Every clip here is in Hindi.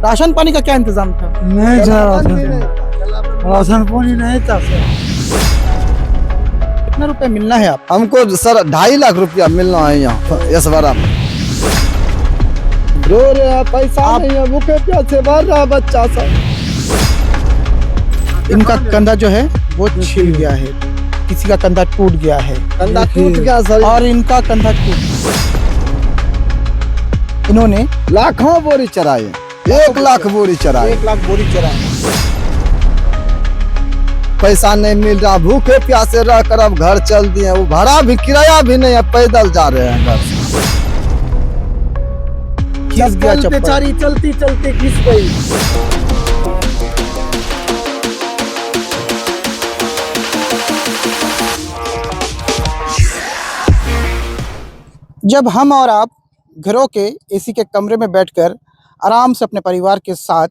राशन पानी का क्या इंतजाम था? नहीं था राशन पानी नहीं था सर। कितना रुपए मिलना है आप? हमको सर 2.5 लाख रुपया मिलना है यहाँ इस बार में। रो रहे हैं, पैसा नहीं है, भूखे प्यासे मर रहा बच्चा सब। इनका कंधा जो है वो छिल गया है, किसी का कंधा टूट गया है, कंधा टूट गया सर, और इनका कंधा टूट। इन्होंने लाखों बोरी चराए, 1 लाख बोरी चराए। 1 लाख बोरी चराए। पैसा नहीं मिल रहा, भूखे प्यासे रह कर अब घर चल दिए। वो भाड़ा भी किराया भी नहीं है, पैदल जा रहे हैं घर से। घिस गया चप्पल। बेचारी चलती चलती घिस गई। जब हम और आप घरों के एसी के कमरे में बैठकर आराम से अपने परिवार के साथ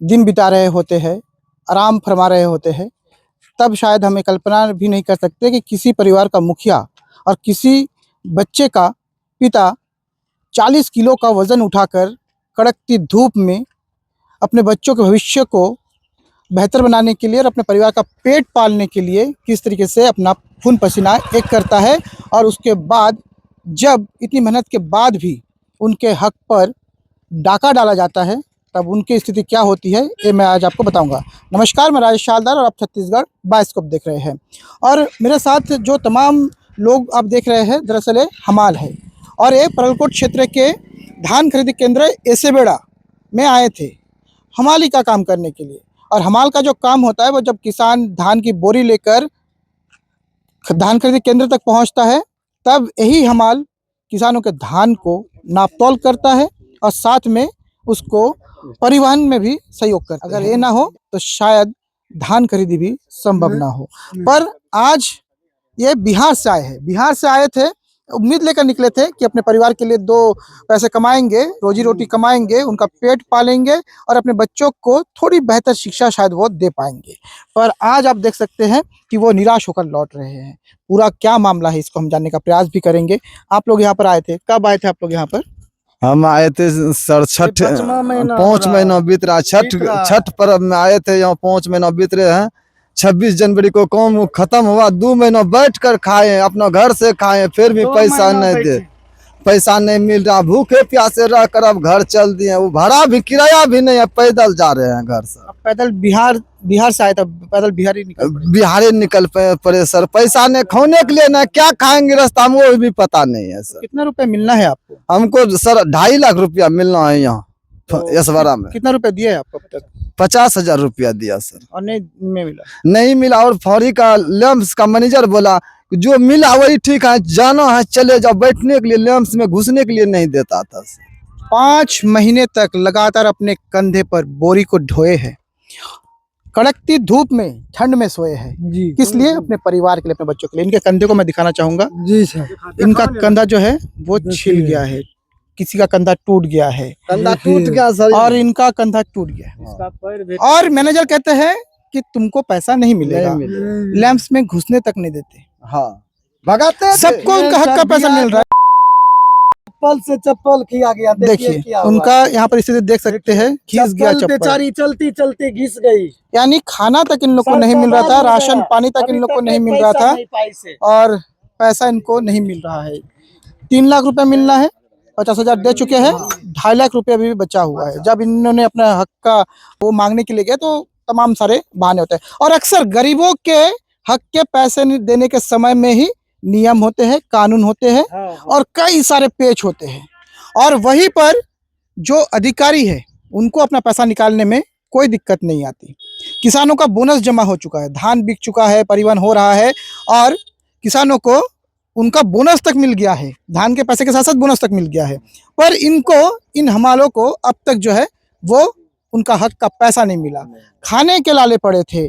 दिन बिता रहे होते हैं, आराम फरमा रहे होते हैं, तब शायद हमें कल्पना भी नहीं कर सकते कि किसी परिवार का मुखिया और किसी बच्चे का पिता 40 किलो का वज़न उठाकर कड़कती धूप में अपने बच्चों के भविष्य को बेहतर बनाने के लिए और अपने परिवार का पेट पालने के लिए किस तरीके से अपना खून पसीना एक करता है, और उसके बाद जब इतनी मेहनत के बाद भी उनके हक पर डाका डाला जाता है तब उनकी स्थिति क्या होती है, ये मैं आज आपको बताऊंगा। नमस्कार, मैं राजेश शालदार और आप छत्तीसगढ़ बायोस्कोप देख रहे हैं। और मेरे साथ जो तमाम लोग आप देख रहे हैं दरअसल ये हमाल है, और ये परलकोट क्षेत्र के धान खरीदी केंद्र एसेबेड़ा में आए थे हमाली का काम करने के लिए। और हमाल का जो काम होता है वो जब किसान धान की बोरी लेकर धान खरीदी केंद्र तक पहुंचता है तब यही हमाल किसानों के धान को नापतोल करता है और साथ में उसको परिवहन में भी सहयोग करता है। अगर ये ना हो तो शायद धान खरीदी भी संभव ना हो। पर आज ये बिहार से आए हैं, बिहार से आए थे, उम्मीद लेकर निकले थे कि अपने परिवार के लिए 2 पैसे कमाएंगे, रोजी रोटी कमाएंगे, उनका पेट पालेंगे और अपने बच्चों को थोड़ी बेहतर शिक्षा शायद वो दे पाएंगे। पर आज आप देख सकते हैं कि वो निराश होकर लौट रहे हैं। पूरा क्या मामला है इसको हम जानने का प्रयास भी करेंगे। आप लोग यहाँ पर आए थे, कब आए थे आप लोग यहाँ पर? हम आए थे सर 5 महीना बीत रहा। छठ पर्व में आए थे, यहाँ 5 महीना बीत रहे हैं। 26 जनवरी को काम खत्म हुआ, 2 महीना बैठ कर खाए, अपना घर से खाए, फिर भी पैसा नहीं दे, पैसा नहीं मिल रहा, भूखे प्यासे रह कर अब घर चल दिए। वो भाड़ा भी किराया भी नहीं है, पैदल जा रहे हैं घर से। पैदल बिहार से आए थे, पैदल बिहारी निकल पड़े सर। पैसा नहीं, खाने के लिए ना, क्या खाएंगे रास्ता में वो भी पता नहीं है सर। कितना रुपए मिलना है आपको? हमको सर 2.5 लाख रुपया मिलना है यहाँ इस बार में। कितना रुपए दिए आपको अब तक? 50,000 रुपया दिया सर, और नहीं मिला? नहीं मिला। और फौरी का लैंप्स का मैनेजर बोला जो मिला वही ठीक है, जाना है चले जाओ, बैठने के लिए लैंप्स में घुसने के लिए नहीं देता था सर। 5 महीने तक लगातार अपने कंधे पर बोरी को ढोए हैं, कड़कती धूप में ठंड में सोए हैं। जी, किस लिए? अपने परिवार के लिए, अपने बच्चों के लिए। इनके कंधे को मैं दिखाना चाहूंगा। जी सर। इनका कंधा जो है वो छिल गया है, किसी का कंधा टूट गया है, कंधा टूट गया सर, और इनका कंधा टूट गया है। और मैनेजर कहते हैं कि तुमको पैसा नहीं मिलेगा, लैंप्स में घुसने तक नहीं देते। हाँ भगाते सबको उनका हक का पैसा मिल रहा है। चप्पल से चप्पल किया गया। देखिए उनका यहाँ पर स्थिति देख सकते हैं, घिस गया चप्पल। बेचारी चलती चलती घिस गई। यानी खाना तक इन लोग को नहीं मिल रहा था, राशन पानी तक इन लोग को नहीं मिल रहा था, और पैसा इनको नहीं मिल रहा है। 3 लाख रुपए मिलना है, 50,000 दे चुके हैं, 2.5 लाख रुपए अभी भी बचा हुआ है। जब इन्होंने अपना हक का वो मांगने के लिए गए तो तमाम सारे बहाने होते हैं, और अक्सर गरीबों के हक के पैसे देने के समय में ही नियम होते हैं, कानून होते हैं, और कई सारे पेच होते हैं। और वहीं पर जो अधिकारी है उनको अपना पैसा निकालने में कोई दिक्कत नहीं आती। किसानों का बोनस जमा हो चुका है, धान बिक चुका है, परिवहन हो रहा है, और किसानों को उनका बोनस तक मिल गया है, धान के पैसे के साथ साथ बोनस तक मिल गया है। पर इनको, इन हमालों को अब तक जो है वो उनका हक का पैसा नहीं मिला। खाने के लाले पड़े थे,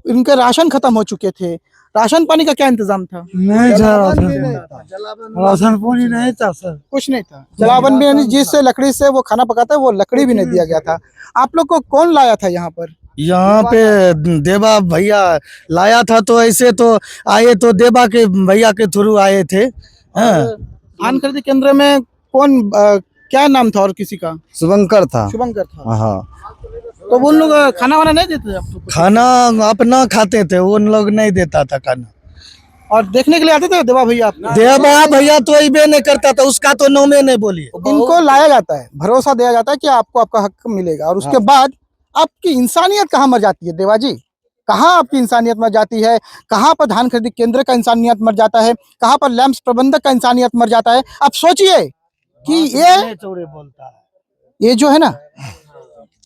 इनके राशन खत्म हो चुके थे। राशन पानी का क्या इंतजाम था? नहीं था राशन पानी नहीं था सर, कुछ नहीं था। जलावन भी नहीं, जिससे लकड़ी से वो खाना पकाता है वो लकड़ी भी नहीं दिया गया था। आप लोग को कौन लाया था यहाँ पर? यहाँ पे देवा भैया लाया था। तो ऐसे तो आए तो देवा के भैया के थ्रू आए थे। धान खरीदी केंद्र में कौन क्या नाम था और किसी का? शुभंकर था। शुभंकर था। हाँ, तो वो लोग खाना वाना नहीं देते थे आपको? खाना अपना खाते थे, उन लोग नहीं देता था खाना। और देखने के लिए आते थे देवा भैया आपको? देवा भैया तो अबे नहीं करता था, उसका तो नामे नहीं बोलिए। इनको लाया जाता है, भरोसा दिया जाता है कि आपको आपका हक मिलेगा, और उसके बाद आपकी इंसानियत कहाँ मर जाती है देवा जी? कहाँ आपकी इंसानियत मर जाती है? कहाँ पर धान खरीदी केंद्र का इंसानियत मर जाता है? कहाँ पर लैंप्स प्रबंधक का इंसानियत मर जाता है? आप सोचिए कि ये जो है ना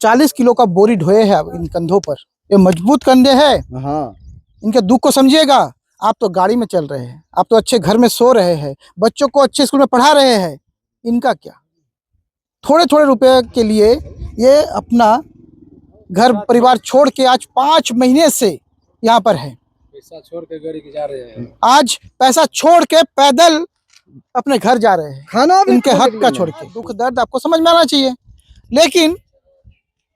40 किलो का बोरी ढोए है इन कंधों पर, ये मजबूत कंधे हैं। हाँ। इनके दुख को समझिएगा। आप तो गाड़ी में चल रहे हैं, आप तो अच्छे घर में सो रहे हैं, बच्चों को अच्छे स्कूल में पढ़ा रहे हैं, इनका क्या? थोड़े थोड़े रुपए के लिए ये अपना घर परिवार छोड़ के आज 5 महीने से यहाँ पर है। पैसा छोड़ के गाड़ी के जा रहे हैं। आज पैसा छोड़ के पैदल अपने घर जा रहे हैं, खाना भी इनके हक का छोड़ के। दुख दर्द आपको समझ में आना चाहिए, लेकिन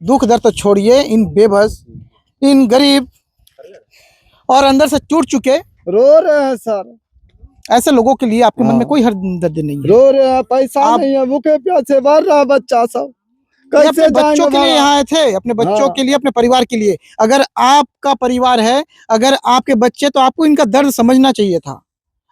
दुख दर्द तो छोड़िए, इन बेबस, इन गरीब और अंदर से टूट चुके रो रहे हैं सर। ऐसे लोगों के लिए आपके मन में कोई हरदर्द नहीं है। रो रहे हैं, पैसा आप- नहीं है, भूखे प्यासे मर रहा है बच्चा सब। ये अपने कैसे बच्चों के लिए जाएंगे यहाँ आए थे, अपने बच्चों के लिए, अपने परिवार के लिए। अगर आपका परिवार है, अगर आपके बच्चे, तो आपको इनका दर्द समझना चाहिए था।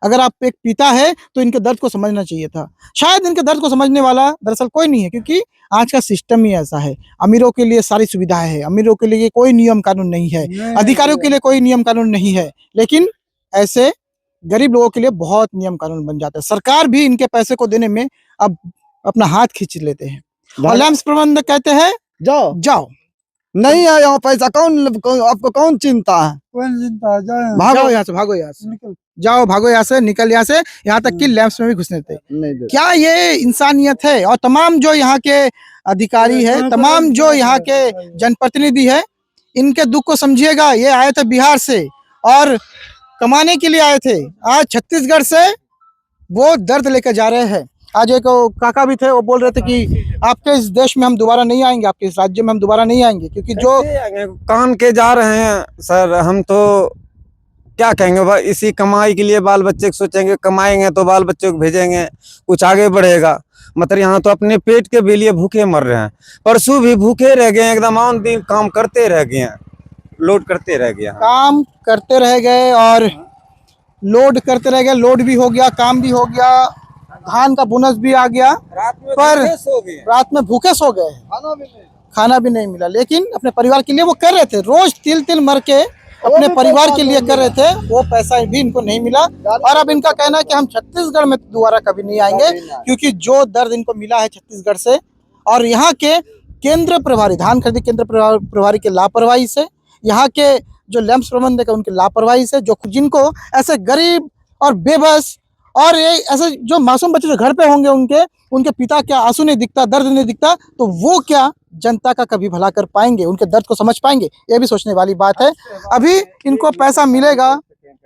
अगर आप एक पिता है तो इनके दर्द को समझना चाहिए था। शायद इनके दर्द को समझने वाला दरअसल कोई नहीं है, क्योंकि आज का सिस्टम ही ऐसा है। अमीरों के लिए सारी सुविधाएं हैं, अमीरों के लिए कोई नियम कानून नहीं है, अधिकारियों के लिए कोई नियम कानून नहीं है, लेकिन ऐसे गरीब लोगों के लिए बहुत नियम कानून बन जाते हैं। सरकार भी इनके पैसे को देने में अब अपना हाथ खींच लेते हैं, और लैंप्स प्रबंधक कहते हैं जाओ जाओ, नहीं है यहाँ पैसा। आपको कौन चिंता है? भागो यहाँ से, भागो यहाँ से, जाओ, भागो यहाँ से, निकल यहाँ से। यहाँ तक कि लैंप्स में भी घुसने थे। नहीं दे। क्या ये इंसानियत है? और तमाम जो यहाँ के अधिकारी है, तमाम जो यहाँ के जनप्रतिनिधि है, इनके दुख को समझिएगा। ये आए थे बिहार से और कमाने के लिए आए थे, आज छत्तीसगढ़ से वो दर्द लेकर जा रहे हैं। आज एक काका भी थे, वो बोल रहे थे कि आपके इस देश में हम दोबारा नहीं आएंगे, आपके इस राज्य में हम दोबारा नहीं आएंगे, क्योंकि जो कान के जा रहे हैं सर। हम तो क्या कहेंगे भाई, इसी कमाई के लिए बाल बच्चे को सोचेंगे, कमाएंगे तो बाल बच्चों को भेजेंगे, कुछ आगे बढ़ेगा। मतलब यहाँ तो अपने पेट के भी लिए भूखे मर रहे हैं। परसों भी भूखे रह गए, एकदम ऑन दिन काम करते रह गए हैं, लोड करते रह गए, काम करते रह गए और लोड करते रह गए। लोड भी हो गया, काम भी हो गया, धान का बोनस भी आ गया, पर रात में भूखे सो गए, खाना भी नहीं मिला। लेकिन अपने परिवार के लिए वो कर रहे थे, रोज तिल तिल मर के अपने परिवार के लिए कर रहे थे, वो पैसा भी इनको नहीं मिला। और अब इनका कहना है कि हम छत्तीसगढ़ में दोबारा कभी नहीं आएंगे, क्योंकि जो दर्द इनको मिला है छत्तीसगढ़ से, और यहाँ के केंद्र प्रभारी, धान खरीदी केंद्र प्रभारी के लापरवाही से, यहाँ के जो लैंप्स प्रबंधक है उनकी लापरवाही से, जो जिनको ऐसे गरीब और बेबस और ये ऐसे जो मासूम बच्चे जो घर पे होंगे, उनके पिता क्या आंसू नहीं दिखता, दर्द नहीं दिखता, तो वो क्या जनता का कभी भला कर पाएंगे, उनके दर्द को समझ पाएंगे? ये भी सोचने वाली बात है। अभी इनको पैसा मिलेगा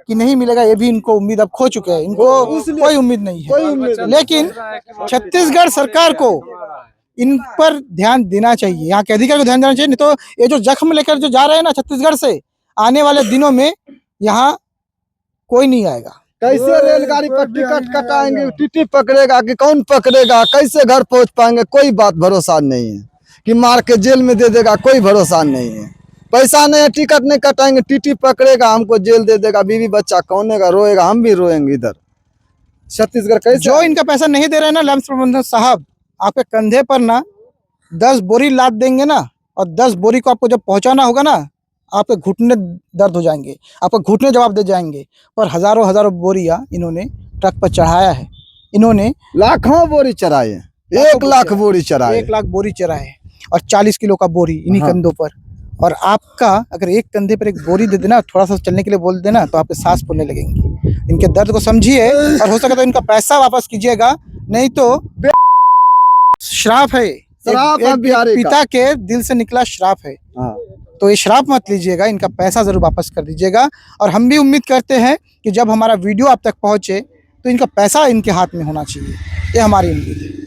कि नहीं मिलेगा, ये भी इनको उम्मीद अब खो चुके हैं, इनको कोई उम्मीद नहीं है। लेकिन छत्तीसगढ़ सरकार को इन पर ध्यान देना चाहिए, यहाँ के अधिकारी को ध्यान देना चाहिए। नहीं तो ये जो जख्म लेकर जो जा रहे हैं ना छत्तीसगढ़ से, आने वाले दिनों में यहाँ कोई नहीं आएगा। कैसे रेलगाड़ी पर टिकट कटाएंगे, टीटी पकड़ेगा कि कौन पकड़ेगा, कैसे घर पहुंच पाएंगे, कोई बात भरोसा नहीं है। कि मार के जेल में दे देगा, कोई भरोसा नहीं है। पैसा नहीं है, टिकट नहीं कटाएंगे, टीटी पकड़ेगा, हमको जेल दे देगा, बीवी बच्चा कौनेगा, रोएगा, हम भी रोएंगे। इधर छत्तीसगढ़ कैसे जो इनका पैसा नहीं दे रहे हैं ना लैंप्स प्रबंधक साहब, आपके कंधे पर ना 10 बोरी लाद देंगे ना, और 10 बोरी को आपको जब पहुंचाना होगा ना, आपके घुटने दर्द हो जाएंगे, आपके घुटने जवाब दे जाएंगे। पर हजारों हजारों बोरियां इन्होंने ट्रक पर चढ़ाया है, इन्होंने लाखों बोरी चराए, 1 लाख बोरी चराए, 1 लाख बोरी चराए, और 40 किलो का बोरी इन्हीं कंधों पर। और आपका अगर एक कंधे पर एक बोरी दे देना, थोड़ा सा चलने के लिए बोल देना, तो आपके सांस फूलने लगेंगी। इनके दर्द को समझिए, और हो सके तो इनका पैसा वापस कीजिएगा, नहीं तो श्राप है, एक बिहारी का। पिता के दिल से निकला श्राप है। तो ये श्राप मत लीजिएगा, इनका पैसा जरूर वापस कर दीजिएगा। और हम भी उम्मीद करते हैं कि जब हमारा वीडियो आप तक पहुंचे तो इनका पैसा इनके हाथ में होना चाहिए, ये हमारी उम्मीद है।